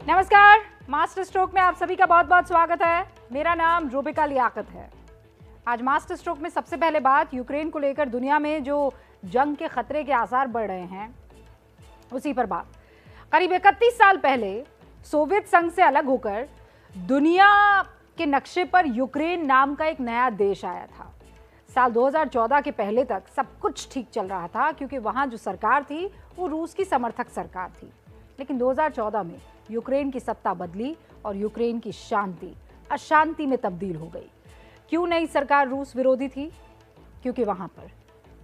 नमस्कार, master stroke में आप सभी का बहुत बहुत स्वागत है। मेरा नाम रूबिका लियाकत है। आज मास्टर स्ट्रोक में सबसे पहले बात यूक्रेन को लेकर दुनिया में जो जंग के खतरे के आसार बढ़ रहे हैं उसी पर बात। करीब 31 साल पहले सोवियत संघ से अलग होकर दुनिया के नक्शे पर यूक्रेन नाम का एक नया देश आया था। साल 2014 के पहले तक सब कुछ ठीक चल रहा था क्योंकि वहां जो सरकार थी वो रूस की समर्थक सरकार थी। लेकिन 2014 में यूक्रेन की सत्ता बदली और यूक्रेन की शांति अशांति में तब्दील हो गई। क्यों नई सरकार रूस विरोधी थी? क्योंकि वहां पर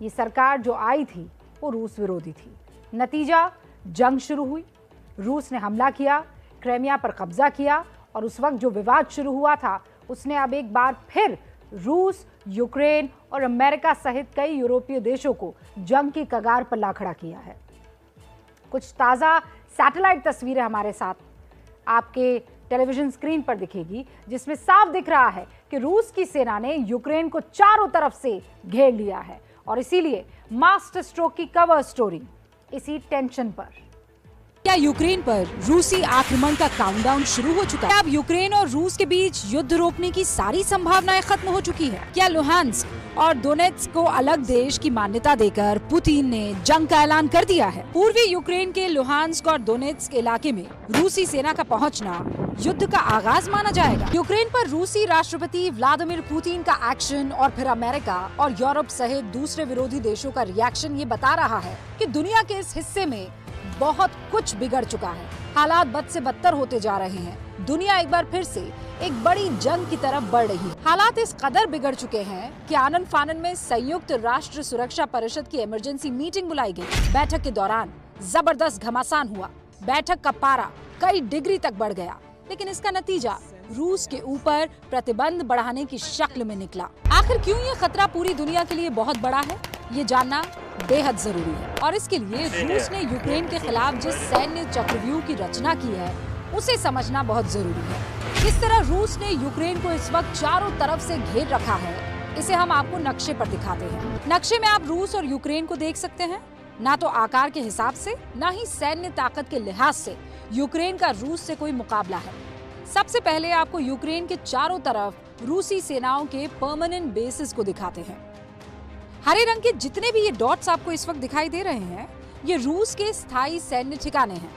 ये सरकार जो आई थी वो रूस विरोधी थी। नतीजा, जंग शुरू हुई, रूस ने हमला किया, क्रीमिया पर कब्जा किया और उस वक्त जो विवाद शुरू हुआ था उसने अब एक बार फिर रूस, यूक्रेन और अमेरिका सहित कई यूरोपीय देशों को जंग की कगार पर ला खड़ा किया है। कुछ ताज़ा सैटेलाइट तस्वीरें हमारे साथ आपके टेलीविजन स्क्रीन पर दिखेगी, जिसमें साफ दिख रहा है कि रूस की सेना ने यूक्रेन को चारों तरफ से घेर लिया है और इसीलिए मास्टर स्ट्रोक की कवर स्टोरी इसी टेंशन पर। क्या यूक्रेन पर रूसी आक्रमण का काउंटडाउन शुरू हो चुका है? अब यूक्रेन और रूस के बीच युद्ध रोकने की सारी संभावनाएं खत्म हो चुकी है? क्या लुहांस्क और डोनेट्स्क को अलग देश की मान्यता देकर पुतिन ने जंग का ऐलान कर दिया है? पूर्वी यूक्रेन के लुहांस्क और डोनेट्स्क इलाके में रूसी सेना का पहुंचना युद्ध का आगाज माना जाएगा। यूक्रेन पर रूसी राष्ट्रपति व्लादिमीर पुतिन का एक्शन और फिर अमेरिका और यूरोप सहित दूसरे विरोधी देशों का रिएक्शन ये बता रहा है कि दुनिया के इस हिस्से में बहुत कुछ बिगड़ चुका है। हालात बद से बदतर होते जा रहे हैं। दुनिया एक बार फिर से एक बड़ी जंग की तरफ बढ़ रही है। हालात इस कदर बिगड़ चुके हैं कि आनन फानन में संयुक्त राष्ट्र सुरक्षा परिषद की इमरजेंसी मीटिंग बुलाई गई। बैठक के दौरान जबरदस्त घमासान हुआ। बैठक का पारा कई डिग्री तक बढ़ गया, लेकिन इसका नतीजा रूस के ऊपर प्रतिबंध बढ़ाने की शक्ल में निकला। आखिर क्यों ये खतरा पूरी दुनिया के लिए बहुत बड़ा है, ये जानना बेहद जरूरी है। और इसके लिए रूस ने यूक्रेन के खिलाफ जिस सैन्य चक्रव्यूह की रचना की है उसे समझना बहुत जरूरी है। किस तरह रूस ने यूक्रेन को इस वक्त चारों तरफ से घेर रखा है, इसे हम आपको नक्शे पर दिखाते हैं। नक्शे में आप रूस और यूक्रेन को देख सकते हैं। ना तो आकार के हिसाब से, ना ही सैन्य ताकत के लिहाज से यूक्रेन का रूस से कोई मुकाबला है। सबसे पहले आपको यूक्रेन के चारों तरफ रूसी सेनाओं के परमानेंट बेसिस को दिखाते हैं। हरे रंग के जितने भी ये डॉट्स आपको इस वक्त दिखाई दे रहे हैं, ये रूस के स्थायी सैन्य ठिकाने हैं।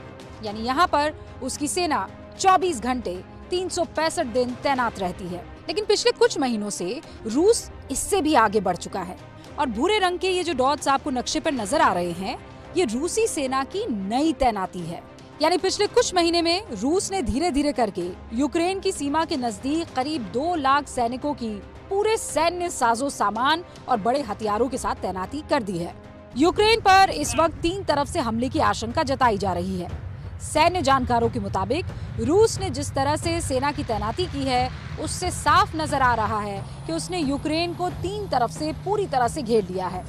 यानी यहाँ पर उसकी सेना 24 घंटे 365 दिन तैनात रहती है। लेकिन पिछले कुछ महीनों से रूस इससे भी आगे बढ़ चुका है और भूरे रंग के ये जो डॉट्स आपको नक्शे पर नजर आ रहे हैं, ये रूसी सेना की नई तैनाती है। यानी पिछले कुछ महीने में रूस ने धीरे धीरे करके यूक्रेन की सीमा के नजदीक करीब 2 लाख सैनिकों की पूरे सैन्य साजो सामान और बड़े हथियारों के साथ तैनाती कर दी है। यूक्रेन पर इस वक्त 3 तरफ से हमले की आशंका जताई जा रही है। सैन्य जानकारों के मुताबिक रूस ने जिस तरह से सेना की तैनाती की है, उससे साफ नजर आ रहा है कि उसने यूक्रेन को 3 तरफ से पूरी तरह से घेर लिया है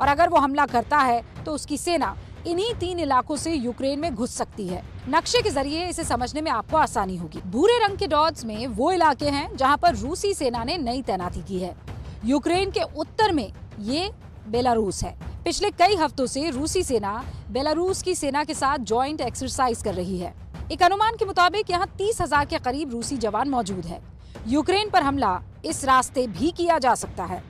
और अगर वो हमला करता है तो उसकी सेना इन्हीं 3 इलाकों से यूक्रेन में घुस सकती है। नक्शे के जरिए इसे समझने में आपको आसानी होगी। भूरे रंग के डॉट्स में वो इलाके हैं जहां पर रूसी सेना ने नई तैनाती की है। यूक्रेन के उत्तर में ये बेलारूस है। पिछले कई हफ्तों से रूसी सेना बेलारूस की सेना के साथ जॉइंट एक्सरसाइज कर रही है। एक अनुमान के मुताबिक यहाँ 30,000 के करीब रूसी जवान मौजूद है। यूक्रेन पर हमला इस रास्ते भी किया जा सकता है।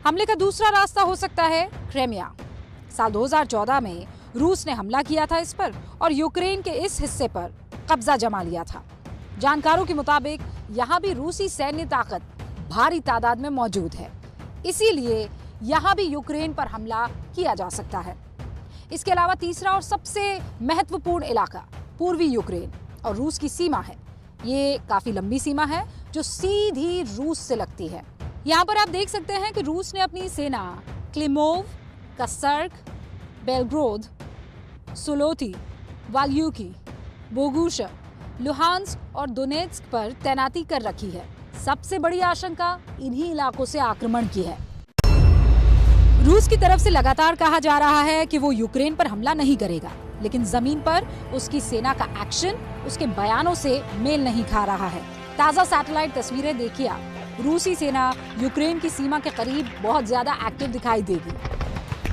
हमले का दूसरा रास्ता हो सकता है क्रीमिया। साल 2014 में रूस ने हमला किया था इस पर और यूक्रेन के इस हिस्से पर कब्जा जमा लिया था। जानकारों के मुताबिक यहाँ भी रूसी सैन्य ताकत भारी तादाद में मौजूद है, इसीलिए यहाँ भी यूक्रेन पर हमला किया जा सकता है। इसके अलावा तीसरा और सबसे महत्वपूर्ण इलाका पूर्वी यूक्रेन और रूस की सीमा है। ये काफी लंबी सीमा है जो सीधी रूस से लगती है। यहाँ पर आप देख सकते हैं कि रूस ने अपनी सेना क्लिमोव, कसर्क, बेलग्रोद, सोलोती, वाल्यूकी, बोगुशा, लुहांस्क और डोनेट्स्क पर तैनाती कर रखी है। सबसे बड़ी आशंका इन्हीं इलाकों से आक्रमण की है। रूस की तरफ से लगातार कहा जा रहा है कि वो यूक्रेन पर हमला नहीं करेगा, लेकिन जमीन पर उसकी सेना का एक्शन उसके बयानों से मेल नहीं खा रहा है। ताज़ा सैटेलाइट तस्वीरें देखिए आप। रूसी सेना यूक्रेन की सीमा के करीब बहुत ज्यादा एक्टिव दिखाई देगी।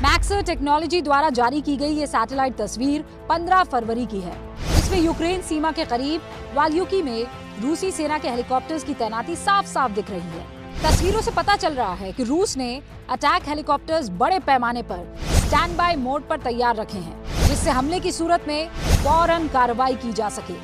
मैक्सर टेक्नोलॉजी द्वारा जारी की गई ये सैटेलाइट तस्वीर 15 फरवरी की है। इस इसमें यूक्रेन सीमा के करीब वाल्यूकी में रूसी सेना के हेलीकॉप्टर्स की तैनाती साफ साफ दिख रही है। तस्वीरों से पता चल रहा है कि रूस ने अटैक हेलीकॉप्टर्स बड़े पैमाने पर स्टैंड बाय मोड पर तैयार रखे हैं, जिससे हमले की सूरत में फौरन कार्रवाई की जा सके।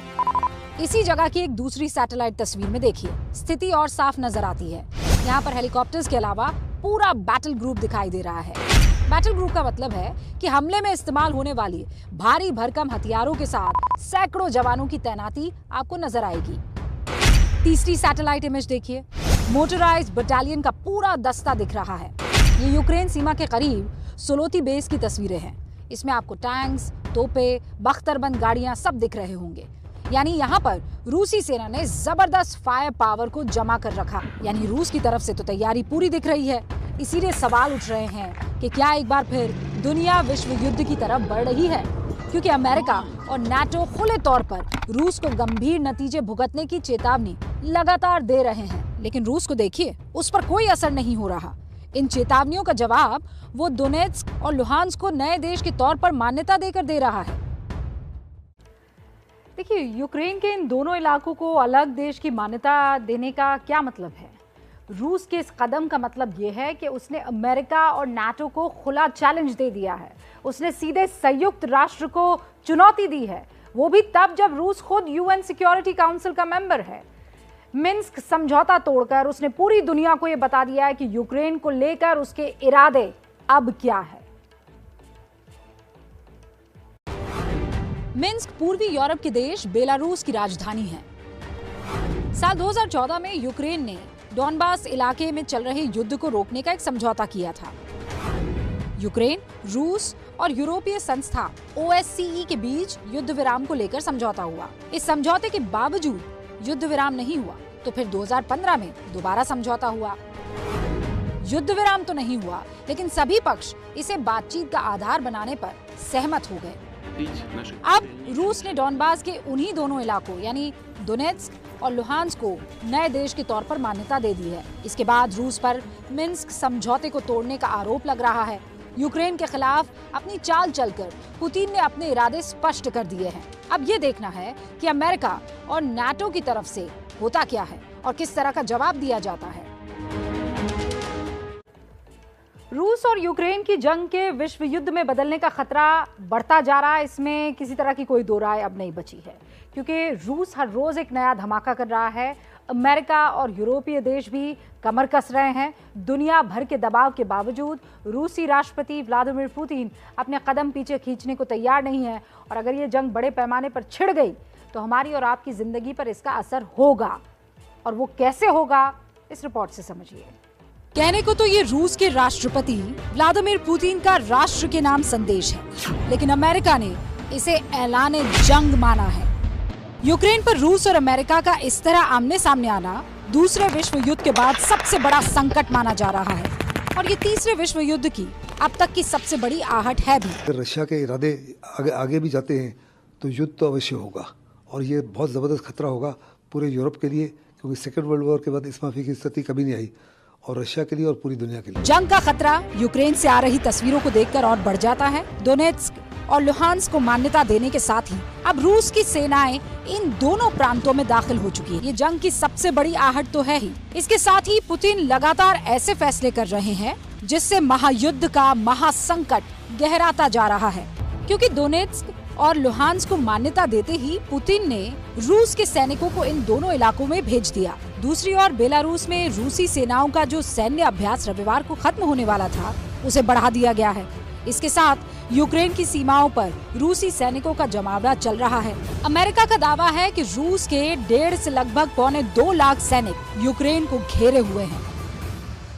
इसी जगह की एक दूसरी सैटेलाइट तस्वीर में देखिए, स्थिति और साफ नजर आती है। यहाँ पर हेलीकॉप्टर्स के अलावा पूरा बैटल ग्रुप दिखाई दे रहा है। बैटल ग्रुप का मतलब है कि हमले में इस्तेमाल होने वाली भारी भरकम हथियारों के साथ सैकड़ों जवानों की तैनाती आपको नजर आएगी। तीसरी सैटेलाइट इमेज देखिए, मोटराइज्ड बटालियन का पूरा दस्ता दिख रहा है। ये यूक्रेन सीमा के करीब सोलोती बेस की तस्वीरें हैं। इसमें आपको टैंक्स, तोपे, बख्तरबंद गाड़ियां सब दिख रहे होंगे। यानी यहाँ पर रूसी सेना ने जबरदस्त फायर पावर को जमा कर रखा। यानी रूस की तरफ से तो तैयारी पूरी दिख रही है। इसीलिए सवाल उठ रहे हैं कि क्या एक बार फिर दुनिया विश्व युद्ध की तरफ बढ़ रही है, क्योंकि अमेरिका और नाटो खुले तौर पर रूस को गंभीर नतीजे भुगतने की चेतावनी लगातार दे रहे हैं। लेकिन रूस को देखिए, उस पर कोई असर नहीं हो रहा। इन चेतावनियों का जवाब वो दोनेत्स्क और लुहांस्क को नए देश के तौर पर मान्यता देकर दे रहा है। देखिए, यूक्रेन के इन दोनों इलाकों को अलग देश की मान्यता देने का क्या मतलब है? रूस के इस कदम का मतलब ये है कि उसने अमेरिका और नाटो को खुला चैलेंज दे दिया है। उसने सीधे संयुक्त राष्ट्र को चुनौती दी है, वो भी तब जब रूस खुद यूएन सिक्योरिटी काउंसिल का मेंबर है। मिन्स्क समझौता तोड़कर उसने पूरी दुनिया को ये बता दिया है कि यूक्रेन को लेकर उसके इरादे अब क्या है। मिन्स्क पूर्वी यूरोप के देश बेलारूस की राजधानी है। साल 2014 में यूक्रेन ने डॉनबास इलाके में चल रहे युद्ध को रोकने का एक समझौता किया था। यूक्रेन, रूस और यूरोपीय संस्था OSCE के बीच युद्ध विराम को लेकर समझौता हुआ। इस समझौते के बावजूद युद्ध विराम नहीं हुआ, तो फिर 2015 में दोबारा समझौता हुआ। युद्ध विराम तो नहीं हुआ, लेकिन सभी पक्ष इसे बातचीत का आधार बनाने पर सहमत हो गए। अब रूस ने डॉनबास के उन्हीं दोनों इलाकों यानी दोनेत्स्क और लुहांस्क को नए देश के तौर पर मान्यता दे दी है। इसके बाद रूस पर मिन्स्क समझौते को तोड़ने का आरोप लग रहा है। यूक्रेन के खिलाफ अपनी चाल चलकर पुतिन ने अपने इरादे स्पष्ट कर दिए हैं। अब ये देखना है कि अमेरिका और नाटो की तरफ से होता क्या है और किस तरह का जवाब दिया जाता है। रूस और यूक्रेन की जंग के विश्व युद्ध में बदलने का खतरा बढ़ता जा रहा है। इसमें किसी तरह की कोई दो राय अब नहीं बची है, क्योंकि रूस हर रोज एक नया धमाका कर रहा है। अमेरिका और यूरोपीय देश भी कमर कस रहे हैं। दुनिया भर के दबाव के बावजूद रूसी राष्ट्रपति व्लादिमीर पुतिन अपने कदम पीछे खींचने को तैयार नहीं है। और अगर ये जंग बड़े पैमाने पर छिड़ गई तो हमारी और आपकी जिंदगी पर इसका असर होगा। और वो कैसे होगा, इस रिपोर्ट से समझिए। कहने को तो ये रूस के राष्ट्रपति व्लादिमीर पुतिन का राष्ट्र के नाम संदेश है, लेकिन अमेरिका ने इसे ऐलान जंग माना है। यूक्रेन पर रूस और अमेरिका का इस तरह आमने सामने आना दूसरे विश्व युद्ध के बाद सबसे बड़ा संकट माना जा रहा है और ये तीसरे विश्व युद्ध की अब तक की सबसे बड़ी आहट है भी। रशिया के इरादे आगे भी जाते हैं तो युद्ध तो अवश्य होगा और ये बहुत ज़बरदस्त खतरा होगा पूरे यूरोप के लिए, क्योंकि सेकेंड वर्ल्ड वॉर के बाद इस माफी की स्थिति कभी नहीं आई, और रशिया के लिए और पूरी दुनिया के लिए। जंग का खतरा यूक्रेन से आ रही तस्वीरों को देखकर और बढ़ जाता है। दोनेत्स्क और लुहांस्क को मान्यता देने के साथ ही अब रूस की सेनाएं इन दोनों प्रांतों में दाखिल हो चुकी है। ये जंग की सबसे बड़ी आहट तो है ही। इसके साथ ही पुतिन लगातार ऐसे फैसले कर रहे हैं जिससे महायुद्ध का महासंकट गहराता जा रहा है, क्योंकि दोनेत्स्क और लुहांस्क को मान्यता देते ही पुतिन ने रूस के सैनिकों को इन दोनों इलाकों में भेज दिया। दूसरी ओर बेलारूस में रूसी सेनाओं का जो सैन्य अभ्यास रविवार को खत्म होने वाला था, उसे बढ़ा दिया गया है। इसके साथ यूक्रेन की सीमाओं पर रूसी सैनिकों का जमावड़ा चल रहा है। अमेरिका का दावा है कि रूस के 1.5 से लगभग 2.25 लाख सैनिक यूक्रेन को घेरे हुए हैं।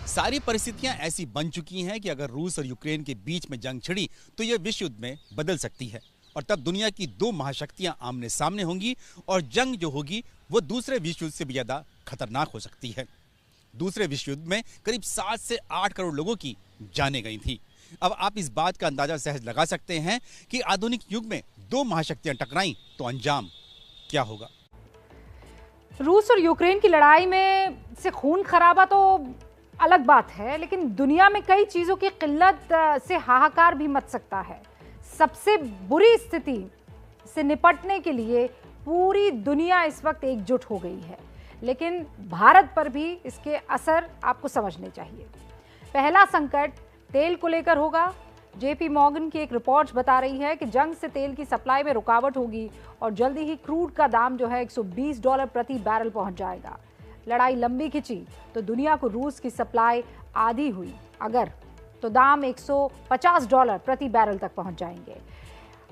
सारी परिस्थितियां ऐसी बन चुकी हैं कि अगर रूस और यूक्रेन के बीच में जंग छिड़ी तो यह विश्व युद्ध में बदल सकती है और तब दुनिया की दो महाशक्तियां आमने सामने होंगी और जंग जो होगी वो दूसरे विश्व युद्ध से भी ज्यादा खतरनाक हो सकती है। दूसरे विश्व युद्ध में करीब 7 से 8 करोड़ लोगों की जानें गई थी। अब आप इस बात का अंदाजा सहज लगा सकते हैं कि आधुनिक युग में दो महाशक्तियां टकराई तो अंजाम क्या होगा। रूस और यूक्रेन की लड़ाई में से खून खराबा तो अलग बात है, लेकिन दुनिया में कई चीजों की किल्लत से हाहाकार भी मच सकता है। सबसे बुरी स्थिति से निपटने के लिए पूरी दुनिया इस वक्त एकजुट हो गई है, लेकिन भारत पर भी इसके असर आपको समझने चाहिए। पहला संकट तेल को लेकर होगा। जेपी मॉर्गन की एक रिपोर्ट बता रही है कि जंग से तेल की सप्लाई में रुकावट होगी और जल्दी ही क्रूड का दाम जो है $120 प्रति बैरल पहुंच जाएगा। लड़ाई लंबी खिंची तो दुनिया को रूस की सप्लाई आधी हुई अगर, तो दाम $150 प्रति बैरल तक पहुंच जाएंगे।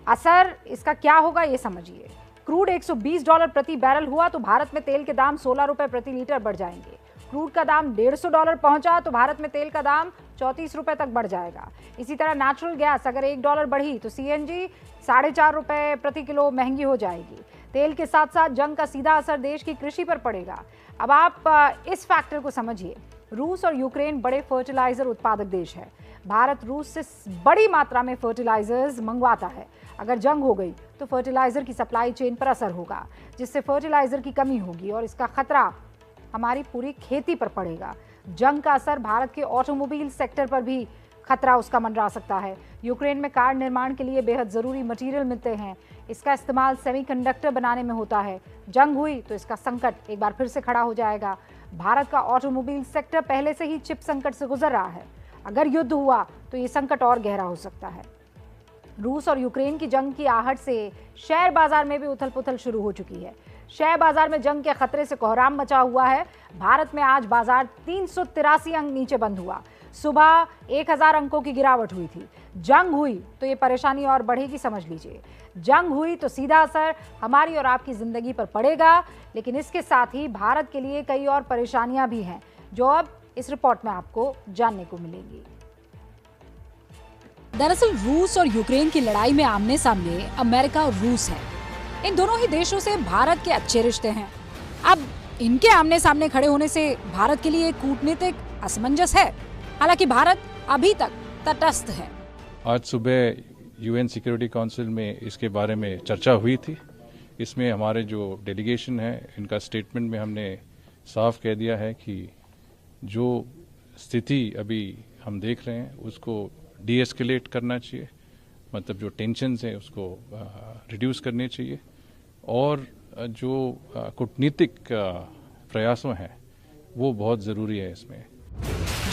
असर इसका क्या होगा ये समझिए। क्रूड $120 प्रति बैरल हुआ तो भारत में तेल के दाम ₹16 प्रति लीटर बढ़ जाएंगे। क्रूड का दाम $150 पहुंचा तो भारत में तेल का दाम ₹34 तक बढ़ जाएगा। इसी तरह नेचुरल गैस अगर $1 बढ़ी तो सीएनजी ₹4.5 प्रति किलो महंगी हो जाएगी। तेल के साथ साथ जंग का सीधा असर देश की कृषि पर पड़ेगा। अब आप इस फैक्टर को समझिए। रूस और यूक्रेन बड़े फर्टिलाइजर उत्पादक देश है। भारत रूस से बड़ी मात्रा में फर्टिलाइजर्स मंगवाता है। अगर जंग हो गई तो फर्टिलाइजर की सप्लाई चेन पर असर होगा, जिससे फर्टिलाइजर की कमी होगी और इसका खतरा हमारी पूरी खेती पर पड़ेगा। जंग का असर भारत के ऑटोमोबाइल सेक्टर पर भी खतरा उसका मंडरा सकता है। यूक्रेन में कार निर्माण के लिए बेहद ज़रूरी मटेरियल मिलते हैं। इसका इस्तेमाल सेमीकंडक्टर बनाने में होता है। जंग हुई तो इसका संकट एक बार फिर से खड़ा हो जाएगा। भारत का ऑटोमोबाइल सेक्टर पहले से ही चिप संकट से गुजर रहा है। अगर युद्ध हुआ तो ये संकट और गहरा हो सकता है। रूस और यूक्रेन की जंग की आहट से शेयर बाजार में भी उथल पुथल शुरू हो चुकी है। शेयर बाजार में जंग के खतरे से कोहराम मचा हुआ है। भारत में आज बाजार 383 अंक नीचे बंद हुआ। सुबह 1000 अंकों की गिरावट हुई थी। जंग हुई तो ये परेशानी और बढ़ेगी, समझ लीजिए। जंग हुई तो सीधा असर हमारी और आपकी जिंदगी पर पड़ेगा, लेकिन इसके साथ ही भारत के लिए कई और परेशानियां भी हैं जो अब इस रिपोर्ट में आपको जानने को मिलेंगी। दरअसल रूस और यूक्रेन की लड़ाई में आमने सामने अमेरिका और रूस है। इन दोनों ही देशों से भारत के अच्छे रिश्ते हैं। अब इनके आमने सामने खड़े होने से भारत के लिए कूटनीतिक असमंजस है। हालांकि भारत अभी तक तटस्थ है। आज सुबह यूएन सिक्योरिटी काउंसिल में इसके बारे में चर्चा हुई थी। इसमें हमारे जो डेलीगेशन है, इनका स्टेटमेंट में हमने साफ कह दिया है कि जो स्थिति अभी हम देख रहे हैं उसको डीएस्केलेट करना चाहिए, मतलब जो टेंशन्स हैं उसको रिड्यूस करने चाहिए, और जो कूटनीतिक प्रयासों हैं वो बहुत ज़रूरी है इसमें।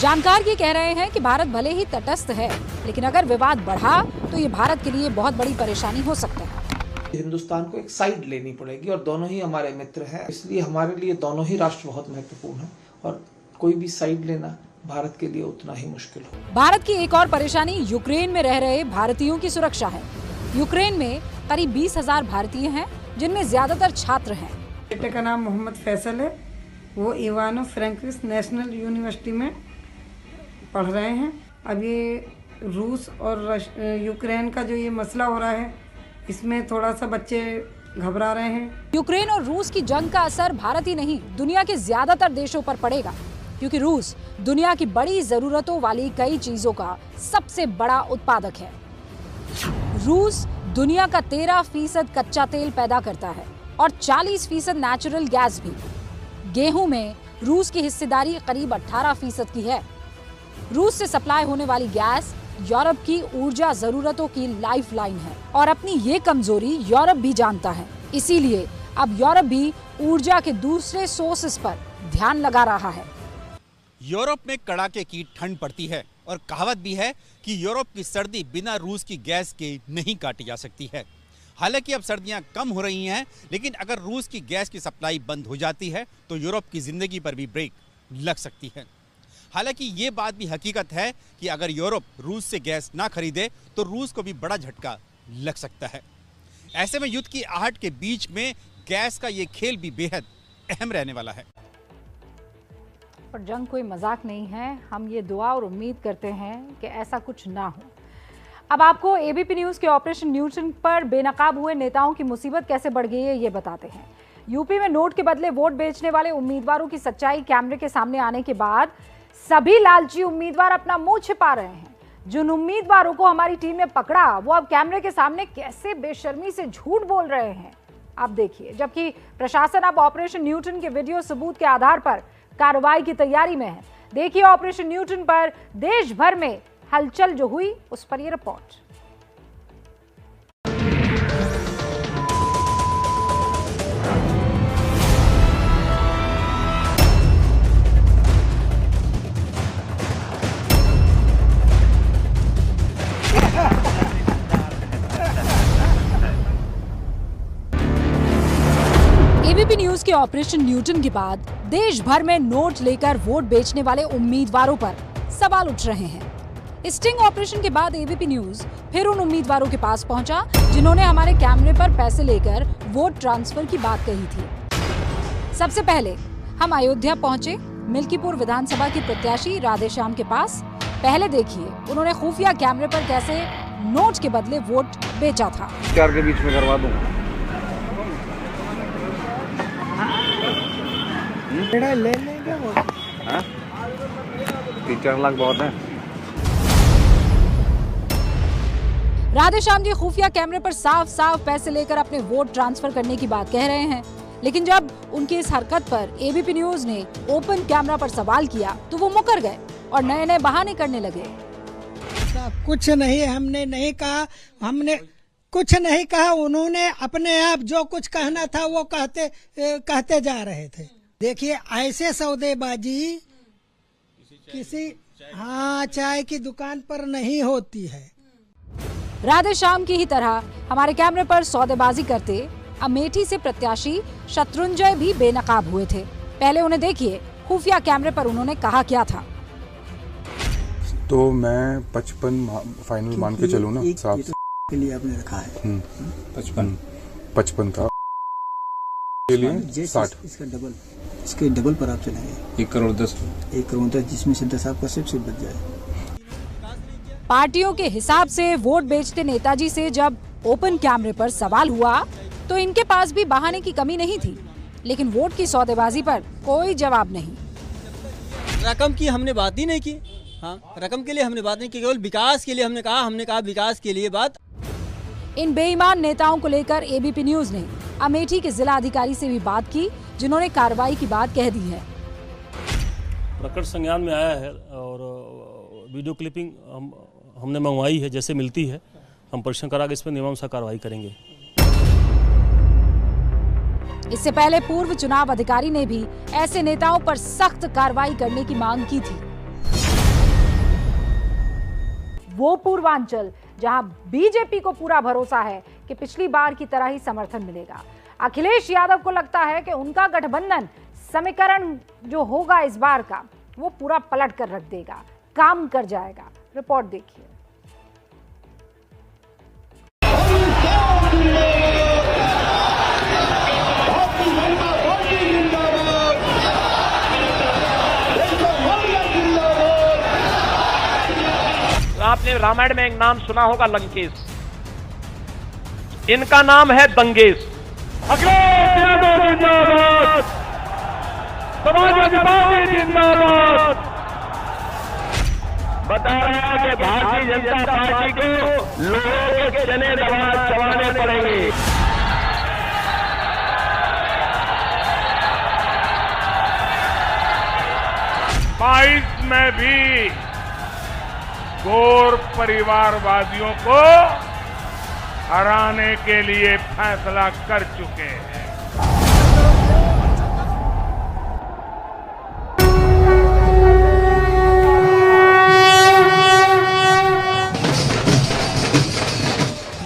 जानकार ये कह रहे हैं कि भारत भले ही तटस्थ है, लेकिन अगर विवाद बढ़ा तो ये भारत के लिए बहुत बड़ी परेशानी हो सकता है। हिंदुस्तान को एक साइड लेनी पड़ेगी और दोनों ही हमारे मित्र हैं, इसलिए हमारे लिए दोनों ही राष्ट्र बहुत महत्वपूर्ण है और कोई भी साइड लेना भारत के लिए उतना ही मुश्किल हो। भारत की एक और परेशानी यूक्रेन में रह रहे भारतीयों की सुरक्षा है। यूक्रेन में करीब 20,000 भारतीय हैं, जिनमें ज्यादातर छात्र हैं। बेटे का नाम मोहम्मद फैसल है। वो इवानो फ्रैंकिस नेशनल यूनिवर्सिटी में पढ़ रहे हैं। अब ये रूस और यूक्रेन का जो ये मसला हो रहा है, इसमें थोड़ा सा बच्चे घबरा रहे हैं। यूक्रेन और रूस की जंग का असर भारत ही नहीं, दुनिया के ज्यादातर देशों पर पड़ेगा, क्योंकि रूस दुनिया की बड़ी जरूरतों वाली कई चीजों का सबसे बड़ा उत्पादक है। रूस दुनिया का 13% कच्चा तेल पैदा करता है और 40% नेचुरल गैस भी। गेहूं में रूस की हिस्सेदारी करीब 18% की है। रूस से सप्लाई होने वाली गैस यूरोप की ऊर्जा जरूरतों की लाइफलाइन है और अपनी ये कमजोरी यूरोप भी जानता है। इसीलिए अब यूरोप भी ऊर्जा के दूसरे सोर्सेस पर ध्यान लगा रहा है। यूरोप में कड़ाके की ठंड पड़ती है और कहावत भी है कि यूरोप की सर्दी बिना रूस की गैस के नहीं काटी जा सकती है। हालांकि अब सर्दियां कम हो रही हैं, लेकिन अगर रूस की गैस की सप्लाई बंद हो जाती है तो यूरोप की जिंदगी पर भी ब्रेक लग सकती है। हालांकि ये बात भी हकीकत है कि अगर यूरोप रूस से गैस ना खरीदे तो रूस को भी बड़ा झटका लग सकता है। ऐसे में युद्ध की आहट के बीच में गैस का ये खेल भी बेहद अहम रहने वाला है। पर जंग कोई मजाक नहीं है। हम ये दुआ और उम्मीद करते हैं कि ऐसा कुछ ना हो। अब आपको एबीपी न्यूज़ के ऑपरेशन न्यूटन पर बेनकाब हुए नेताओं की मुसीबत कैसे बढ़ गई है ये बताते हैं। यूपी में नोट के बदले वोट बेचने वाले उम्मीदवारों की सच्चाई कैमरे के सामने आने के बाद सभी लालची उम्मीदवार अपना मुंह छिपा रहे हैं। जिन उम्मीदवारों को हमारी टीम ने पकड़ा वो अब कैमरे के सामने कैसे बेशर्मी से झूठ बोल रहे हैं आप देखिए। जबकि प्रशासन अब ऑपरेशन न्यूटन के वीडियो सबूत के आधार पर कार्रवाई की तैयारी में है। देखिए ऑपरेशन न्यूटन पर देश भर में हलचल जो हुई उस पर ये रिपोर्ट। के ऑपरेशन न्यूटन के बाद देश भर में नोट लेकर वोट बेचने वाले उम्मीदवारों पर सवाल उठ रहे हैं। स्टिंग ऑपरेशन के बाद एबीपी न्यूज फिर उन उम्मीदवारों के पास पहुंचा जिन्होंने हमारे कैमरे पर पैसे लेकर वोट ट्रांसफर की बात कही थी। सबसे पहले हम अयोध्या पहुंचे मिल्कीपुर विधानसभा की प्रत्याशी राधेश्याम के पास। पहले देखिए उन्होंने खुफिया कैमरे पर कैसे नोट के बदले वोट बेचा था। 4 के बीच में करवा दूं। ले लेंगे वो। 3-4 लाख बहुत है। राधेश्याम जी खुफिया कैमरे पर साफ साफ पैसे लेकर अपने वोट ट्रांसफर करने की बात कह रहे हैं, लेकिन जब उनकी इस हरकत पर एबीपी न्यूज ने ओपन कैमरा पर सवाल किया तो वो मुकर गए और नए नए बहाने करने लगे। कुछ नहीं, हमने नहीं कहा, हमने कुछ नहीं कहा, उन्होंने अपने आप जो कुछ कहना था वो कहते जा रहे थे। देखिए ऐसे सौदेबाजी किसी चाय की दुकान पर नहीं होती है। राधेश्याम की ही तरह हमारे कैमरे पर सौदेबाजी करते अमेठी से प्रत्याशी शत्रुंजय भी बेनकाब हुए थे। पहले उन्हें देखिए खुफिया कैमरे पर उन्होंने कहा क्या था। तो मैं 55 फाइनल मान के चलूं ना साहब, के लिए आपने रखा है 55 था के लिए 60, इसके डबल पर आप चलेंगे 1 करोड़ 10, जिसमें से 10 आपका सिर्फ बच जाए। पार्टियों के हिसाब से वोट बेचते नेताजी से जब ओपन कैमरे पर सवाल हुआ तो इनके पास भी बहाने की कमी नहीं थी, लेकिन वोट की सौदेबाजी पर कोई जवाब नहीं। रकम की हमने बात ही नहीं की। हाँ, रकम के लिए हमने बात नहीं की, केवल विकास के लिए हमने कहा विकास के लिए बात। इन बेईमान नेताओं को लेकर एबीपी न्यूज ने अमेठी के जिला अधिकारी से भी बात की, जिन्होंने कार्रवाई की बात कह दी है। प्रकट संज्ञान में आया है और वीडियो क्लिपिंग हमने मंगवाई है, जैसे मिलती है हम परीक्षण करा के इस पर नियमानुसार कार्रवाई करेंगे। इससे पहले पूर्व चुनाव अधिकारी ने भी ऐसे नेताओं पर सख्त कार्रवाई करने की मांग की थी। वो पूर्वांचल जहां बीजेपी को पूरा भरोसा है कि पिछली बार की तरह ही समर्थन मिलेगा। अखिलेश यादव को लगता है कि उनका गठबंधन समीकरण जो होगा इस बार का वो पूरा पलट कर रख देगा, काम कर जाएगा। रिपोर्ट देखिए। आपने रामायण में एक नाम सुना होगा, लंकेश। इनका नाम है दंगेश। अखिलेश यादव जिंदाबाद, समाजवादी पार्टी जिंदाबाद। बता रहा है कि भारतीय जनता पार्टी को लोगों के चने चबाने पड़ेंगे। 22 में भी गौर परिवारवादियों को हराने के लिए फैसला कर चुके हैं।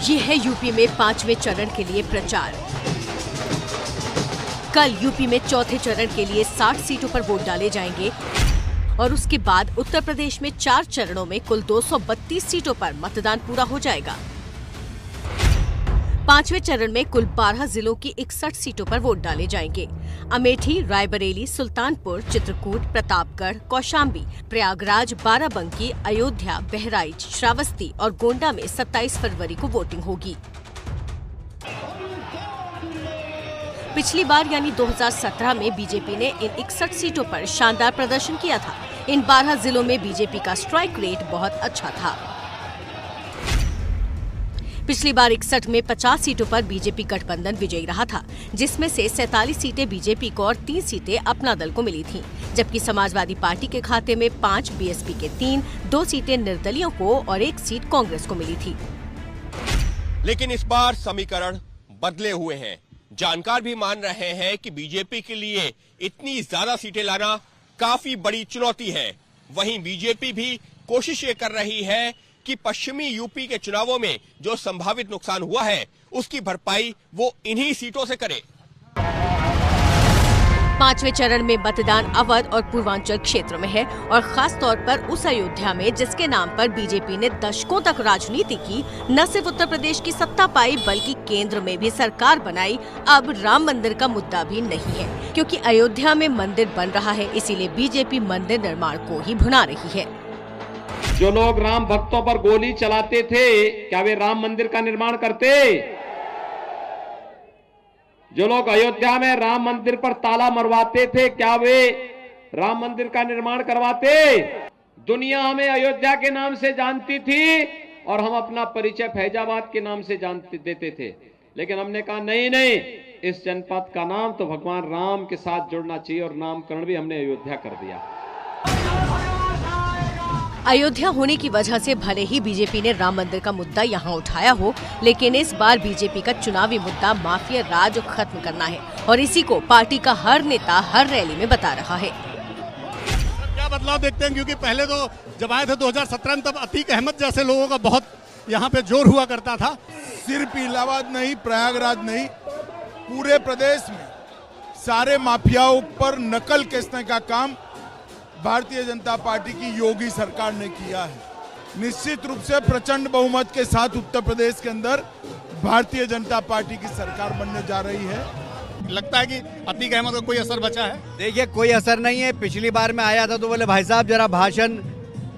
ये है यूपी में 5वें चरण के लिए प्रचार। कल यूपी में चौथे चरण के लिए 60 सीटों पर वोट डाले जाएंगे और उसके बाद उत्तर प्रदेश में 4 चरणों में कुल 232 सीटों पर मतदान पूरा हो जाएगा। 5वें चरण में कुल 12 जिलों की 61 सीटों पर वोट डाले जाएंगे। अमेठी, रायबरेली, सुल्तानपुर, चित्रकूट, प्रतापगढ़, कौशाम्बी, प्रयागराज, बाराबंकी, अयोध्या, बहराइच, श्रावस्ती और गोंडा में 27 फरवरी को वोटिंग होगी। पिछली बार यानी 2017 में बीजेपी ने इन 61 सीटों पर शानदार प्रदर्शन किया था। इन 12 जिलों में बीजेपी का स्ट्राइक रेट बहुत अच्छा था। पिछली बार 61 में 50 सीटों पर बीजेपी गठबंधन विजयी रहा था, जिसमें से 47 सीटें बीजेपी को और 3 सीटें अपना दल को मिली थीं, जबकि समाजवादी पार्टी के खाते में 5, बीएसपी के 3, 2 सीटें निर्दलियों को और 1 सीट कांग्रेस को मिली थी। लेकिन इस बार समीकरण बदले हुए हैं। जानकार भी मान रहे हैं कि बीजेपी के लिए इतनी ज्यादा सीटें लाना काफी बड़ी चुनौती है। वहीं बीजेपी भी कोशिश ये कर रही है कि पश्चिमी यूपी के चुनावों में जो संभावित नुकसान हुआ है उसकी भरपाई वो इन्हीं सीटों से करे। पांचवें चरण में मतदान अवध और पूर्वांचल क्षेत्र में है और खास तौर पर उस अयोध्या में जिसके नाम पर बीजेपी ने दशकों तक राजनीति की, न सिर्फ उत्तर प्रदेश की सत्ता पाई बल्कि केंद्र में भी सरकार बनाई। अब राम मंदिर का मुद्दा भी नहीं है, क्योंकि अयोध्या में मंदिर बन रहा है, इसीलिए बीजेपी मंदिर निर्माण को ही भुना रही है। जो लोग राम भक्तों पर गोली चलाते थे, क्या वे राम मंदिर का निर्माण करते? जो लोग अयोध्या में राम मंदिर पर ताला मरवाते थे, क्या वे राम मंदिर का निर्माण करवाते? दुनिया हमें अयोध्या के नाम से जानती थी और हम अपना परिचय फैजाबाद के नाम से जानते देते थे, लेकिन हमने कहा नहीं, इस जनपद का नाम तो भगवान राम के साथ जुड़ना चाहिए और नामकरण भी हमने अयोध्या कर दिया। अयोध्या होने की वजह से भले ही बीजेपी ने राम मंदिर का मुद्दा यहाँ उठाया हो, लेकिन इस बार बीजेपी का चुनावी मुद्दा माफिया राज खत्म करना है और इसी को पार्टी का हर नेता हर रैली में बता रहा है। क्या बदलाव देखते हैं, क्योंकि पहले तो जब आए थे 2017 में, तब अतीक अहमद जैसे लोगों का बहुत यहाँ पे जोर हुआ करता था। सिर्फ इलाहाबाद नहीं, प्रयागराज नहीं, पूरे प्रदेश में सारे माफियाओं पर नकल कसने का काम भारतीय जनता पार्टी की योगी सरकार ने किया है। निश्चित रूप से प्रचंड बहुमत के साथ उत्तर प्रदेश के अंदर भारतीय जनता पार्टी की सरकार बनने जा रही है। लगता है कि अतीक अहमद का कोई असर बचा है? देखिए, कोई असर नहीं है। पिछली बार मैं आया था तो बोले भाई साहब जरा भाषण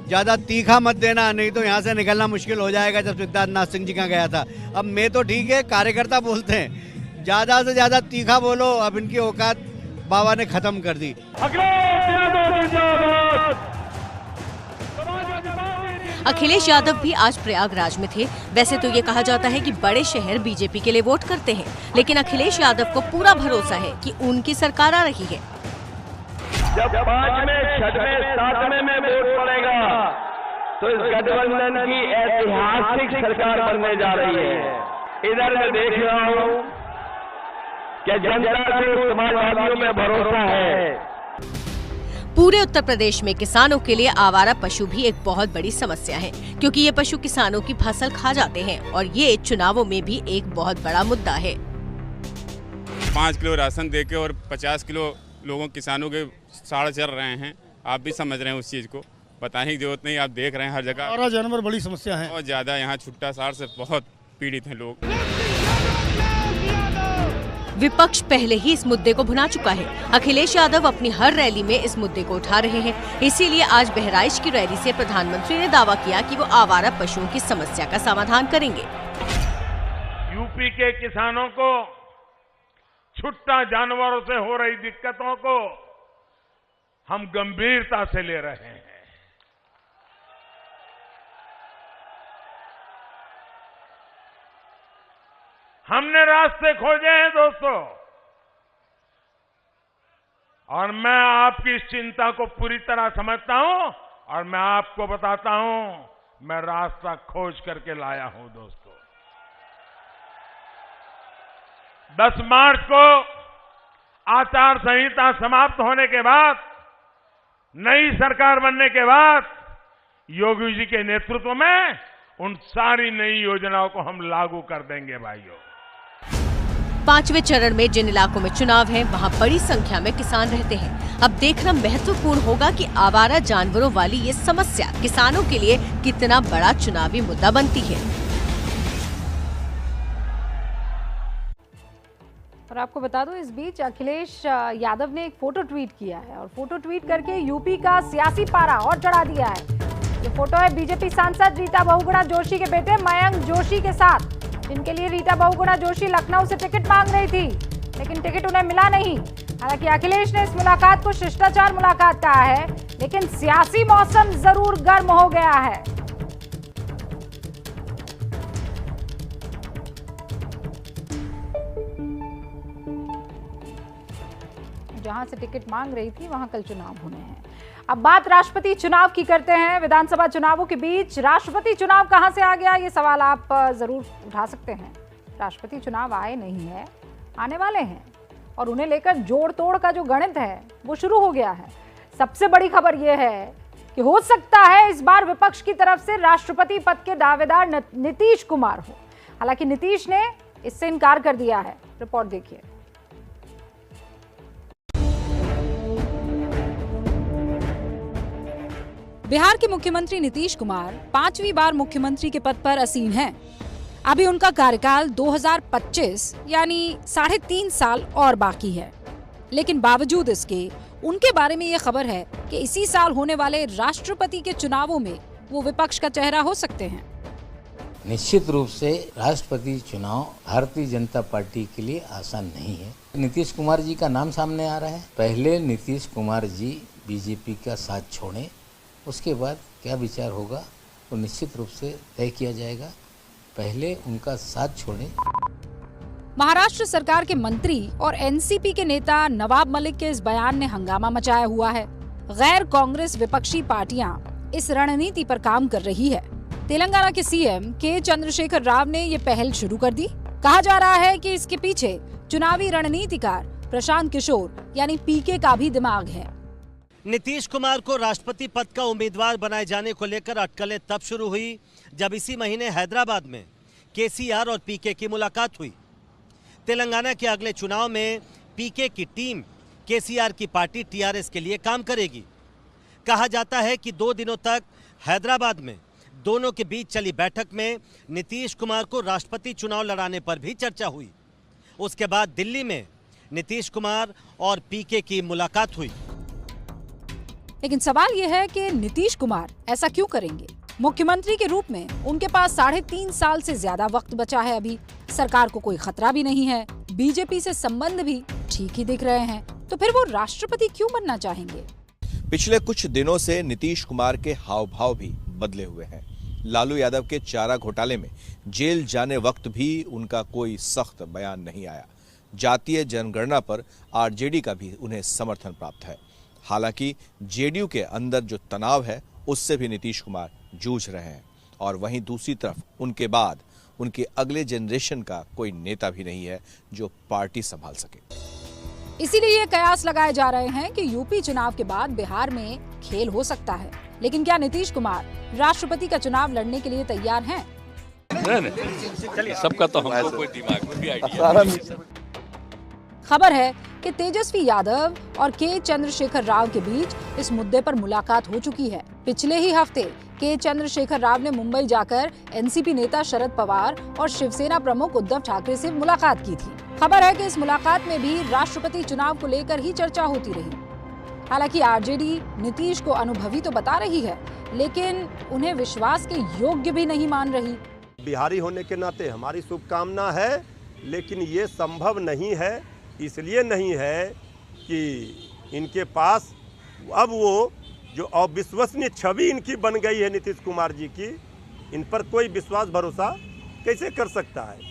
ज्यादा तीखा मत देना, नहीं तो यहाँ से निकलना मुश्किल हो जाएगा, जब सिद्धार्थनाथ सिंह जी का गया था। अब मैं तो ठीक है, कार्यकर्ता बोलते हैं ज्यादा से ज्यादा तीखा बोलो, अब इनकी औकात बाबा ने खत्म कर दी। अखिलेश यादव भी आज प्रयागराज में थे। वैसे तो ये कहा जाता है कि बड़े शहर बीजेपी के लिए वोट करते हैं, लेकिन अखिलेश यादव को पूरा भरोसा है कि उनकी सरकार आ रही है। जब 5वें, 6वें, 7वें में वोट पड़ेगा तो इस गठबंधन की ऐतिहासिक सरकार बनने जा रही है। इधर मैं देख रहा हूँ कि जनता को समाजवादियों में भरोसा है। पूरे उत्तर प्रदेश में किसानों के लिए आवारा पशु भी एक बहुत बड़ी समस्या है, क्योंकि ये पशु किसानों की फसल खा जाते हैं और ये चुनावों में भी एक बहुत बड़ा मुद्दा है। 5 किलो राशन देके और 50 किलो लोगों किसानों के साड़ चल रहे हैं। आप भी समझ रहे हैं उस चीज को, बताने की जरूरत नहीं, आप देख रहे हैं हर जगह। और जानवर बड़ी समस्या है, बहुत ज्यादा। यहाँ छुट्टा साड़ से बहुत पीड़ित हैं लोग। विपक्ष पहले ही इस मुद्दे को भुना चुका है। अखिलेश यादव अपनी हर रैली में इस मुद्दे को उठा रहे हैं। इसीलिए आज बहराइच की रैली से प्रधानमंत्री ने दावा किया कि वो आवारा पशुओं की समस्या का समाधान करेंगे। यूपी के किसानों को छुट्टा जानवरों से हो रही दिक्कतों को हम गंभीरता से ले रहे हैं। हमने रास्ते खोजे हैं दोस्तों, और मैं आपकी इस चिंता को पूरी तरह समझता हूं और मैं आपको बताता हूं, मैं रास्ता खोज करके लाया हूं दोस्तों। 10 मार्च को आचार संहिता समाप्त होने के बाद, नई सरकार बनने के बाद योगी जी के नेतृत्व में उन सारी नई योजनाओं को हम लागू कर देंगे भाइयों। 5वें चरण में जिन इलाकों में चुनाव है वहां बड़ी संख्या में किसान रहते हैं। अब देखना महत्वपूर्ण होगा कि आवारा जानवरों वाली ये समस्या किसानों के लिए कितना बड़ा चुनावी मुद्दा बनती है। और आपको बता दूं, इस बीच अखिलेश यादव ने एक फोटो ट्वीट किया है और फोटो ट्वीट करके यूपी का सियासी पारा और चढ़ा दिया है। ये फोटो है बीजेपी सांसद रीता बहुगुणा जोशी के बेटे मयंक जोशी के साथ, जिनके लिए रीता बहुगुणा जोशी लखनऊ से टिकट मांग रही थी, लेकिन टिकट उन्हें मिला नहीं। हालांकि अखिलेश ने इस मुलाकात को शिष्टाचार मुलाकात कहा है, लेकिन सियासी मौसम जरूर गर्म हो गया है। जहां से टिकट मांग रही थी वहां कल चुनाव होने हैं। अब बात राष्ट्रपति चुनाव की करते हैं। विधानसभा चुनावों के बीच राष्ट्रपति चुनाव कहां से आ गया, ये सवाल आप जरूर उठा सकते हैं। राष्ट्रपति चुनाव आए नहीं है, आने वाले हैं और उन्हें लेकर जोड़ तोड़ का जो गणित है वो शुरू हो गया है। सबसे बड़ी खबर यह है कि हो सकता है इस बार विपक्ष की तरफ से राष्ट्रपति पद के दावेदार नीतीश कुमार हो। हालांकि नीतीश ने इससे इनकार कर दिया है। रिपोर्ट देखिए। बिहार के मुख्यमंत्री नीतीश कुमार 5वीं बार मुख्यमंत्री के पद पर आसीन हैं। अभी उनका कार्यकाल 2025 यानी 3.5 साल और बाकी है। लेकिन बावजूद इसके उनके बारे में ये खबर है कि इसी साल होने वाले राष्ट्रपति के चुनावों में वो विपक्ष का चेहरा हो सकते हैं। निश्चित रूप से राष्ट्रपति चुनाव भारतीय जनता पार्टी के लिए आसान नहीं है। नीतीश कुमार जी का नाम सामने आ रहा है। पहले नीतीश कुमार जी बीजेपी का साथ छोड़ें, उसके बाद क्या विचार होगा वो निश्चित रूप से तय किया जाएगा। पहले उनका साथ छोड़ें। महाराष्ट्र सरकार के मंत्री और एनसीपी के नेता नवाब मलिक के इस बयान ने हंगामा मचाया हुआ है। गैर कांग्रेस विपक्षी पार्टियां इस रणनीति पर काम कर रही है। तेलंगाना के सीएम के चंद्रशेखर राव ने ये पहल शुरू कर दी। कहा जा रहा है कि इसके पीछे चुनावी रणनीतिकार प्रशांत किशोर यानी पीके का भी दिमाग है। नीतीश कुमार को राष्ट्रपति पद का उम्मीदवार बनाए जाने को लेकर अटकलें तब शुरू हुई जब इसी महीने हैदराबाद में केसीआर और पीके की मुलाकात हुई। तेलंगाना के अगले चुनाव में पीके की टीम केसीआर की पार्टी टीआरएस के लिए काम करेगी। कहा जाता है कि 2 दिनों तक हैदराबाद में दोनों के बीच चली बैठक में नीतीश कुमार को राष्ट्रपति चुनाव लड़ाने पर भी चर्चा हुई। उसके बाद दिल्ली में नीतीश कुमार और पीके की मुलाकात हुई। लेकिन सवाल यह है कि नीतीश कुमार ऐसा क्यों करेंगे? मुख्यमंत्री के रूप में उनके पास 3.5 साल से ज्यादा वक्त बचा है। अभी सरकार को कोई खतरा भी नहीं है, बीजेपी से संबंध भी ठीक ही दिख रहे हैं, तो फिर वो राष्ट्रपति क्यों बनना चाहेंगे? पिछले कुछ दिनों से नीतीश कुमार के हाव भाव भी बदले हुए हैं। लालू यादव के चारा घोटाले में जेल जाने वक्त भी उनका कोई सख्त बयान नहीं आया। जातीय जनगणना पर आरजेडी का भी उन्हें समर्थन प्राप्त है। हालांकि जेडीयू के अंदर जो तनाव है उससे भी नीतीश कुमार जूझ रहे हैं और वहीं दूसरी तरफ उनके बाद उनके अगले जनरेशन का कोई नेता भी नहीं है जो पार्टी संभाल सके। इसीलिए ये कयास लगाए जा रहे हैं कि यूपी चुनाव के बाद बिहार में खेल हो सकता है। लेकिन क्या नीतीश कुमार राष्ट्रपति का चुनाव लड़ने के लिए तैयार हैं? नहीं, सबका तो हमको कोई दिमाग में भी आइडिया नहीं है। खबर है कि तेजस्वी यादव और के चंद्रशेखर राव के बीच इस मुद्दे पर मुलाकात हो चुकी है। पिछले ही हफ्ते के चंद्रशेखर राव ने मुंबई जाकर एनसीपी नेता शरद पवार और शिवसेना प्रमुख उद्धव ठाकरे से मुलाकात की थी। खबर है कि इस मुलाकात में भी राष्ट्रपति चुनाव को लेकर ही चर्चा होती रही। हालांकि आरजेडी नीतीश को अनुभवी तो बता रही है, लेकिन उन्हें विश्वास के योग्य भी नहीं मान रही। बिहारी होने के नाते हमारी शुभकामना है, लेकिन ये संभव नहीं है। इसलिए नहीं है कि इनके पास अब वो जो अविश्वसनीय छवि इनकी बन गई है नीतीश कुमार जी की, इन पर कोई विश्वास भरोसा कैसे कर सकता है?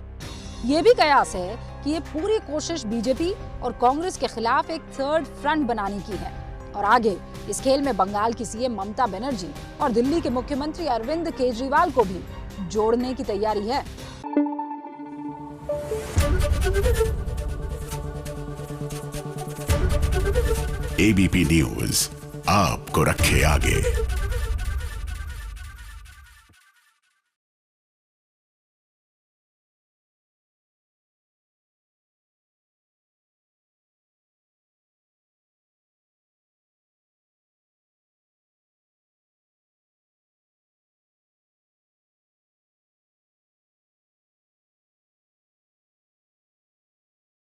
ये भी कयास है कि ये पूरी कोशिश बीजेपी और कांग्रेस के खिलाफ एक थर्ड फ्रंट बनाने की है और आगे इस खेल में बंगाल की सीएम ममता बनर्जी और दिल्ली के मुख्यमंत्री अरविंद केजरीवाल को भी जोड़ने की तैयारी है। एबीपी न्यूज आपको रखे आगे।